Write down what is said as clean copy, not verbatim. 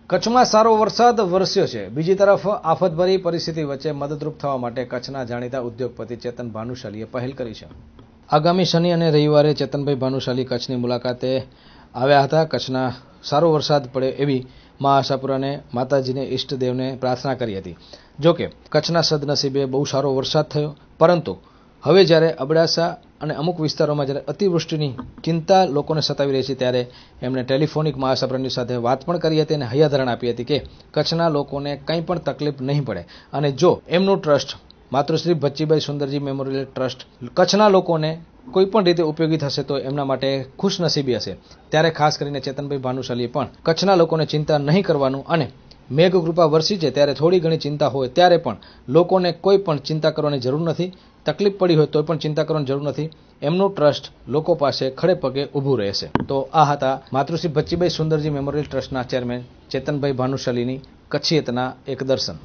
કચ્છમાં સારો વરસાદ વરસ્યો છે। બીજી તરફ આફતભરી પરિસ્થિતિ વચ્ચે મદદરૂપ થવા માટે કચ્છના જાણીતા ઉદ્યોગપતિ ચેતન ભાનુશાલીએ પહેલ કરી છે। આગામી શનિ અને રવિવારે ચેતનભાઈ ભાનુશાલી કચ્છની મુલાકાતે આવ્યા હતા। કચ્છના સારો વરસાદ પડે એવી મા આશાપુરાને માતાજીને ઈષ્ટદેવને પ્રાર્થના કરી હતી। જોકે કચ્છના સદનસીબે બહુ સારો વરસાદ થયો, પરંતુ હવે જ્યારે અબડાસા અને અમુક વિસ્તારોમાં જ્યારે અતિવૃષ્ટિની ચિંતા લોકોને સતાવી રહી છે, ત્યારે એમણે ટેલિફોનિક મા આશાપુરાની સાથે વાત પણ કરી હતી અને હૈયાધારણ આપી હતી કે કચ્છના લોકોને કંઈ પણ તકલીફ નહીં પડે અને જો એમનું ટ્રસ્ટ માતૃશ્રી બચ્ચીબાઈ સુંદરજી મેમોરિયલ ટ્રસ્ટ કચ્છના લોકોને કોઈ પણ રીતે ઉપયોગી થશે તો એમના માટે ખુશનસીબી હશે। ત્યારે ખાસ કરીને ચેતનભાઈ ભાનુશાલીએ પણ કચ્છના લોકોને ચિંતા નહીં કરવાનું અને મેઘકૃપા વરસી છે ત્યારે થોડી ઘણી ચિંતા હોય ત્યારે પણ લોકોને કોઈ પણ ચિંતા કરવાની જરૂર નથી, તકલીફ પડી હોય તો પણ ચિંતા કરવાની જરૂર નથી। એમનું ટ્રસ્ટ લોકો પાસે ખડે પગે ઊભું રહેશે। તો આ હતા માતૃશ્રી બચ્ચીબાઈ સુંદરજી મેમોરિયલ ટ્રસ્ટના ચેરમેન ચેતનભાઈ ભાનુશાલીની કચ્છિયતના એક દર્શન।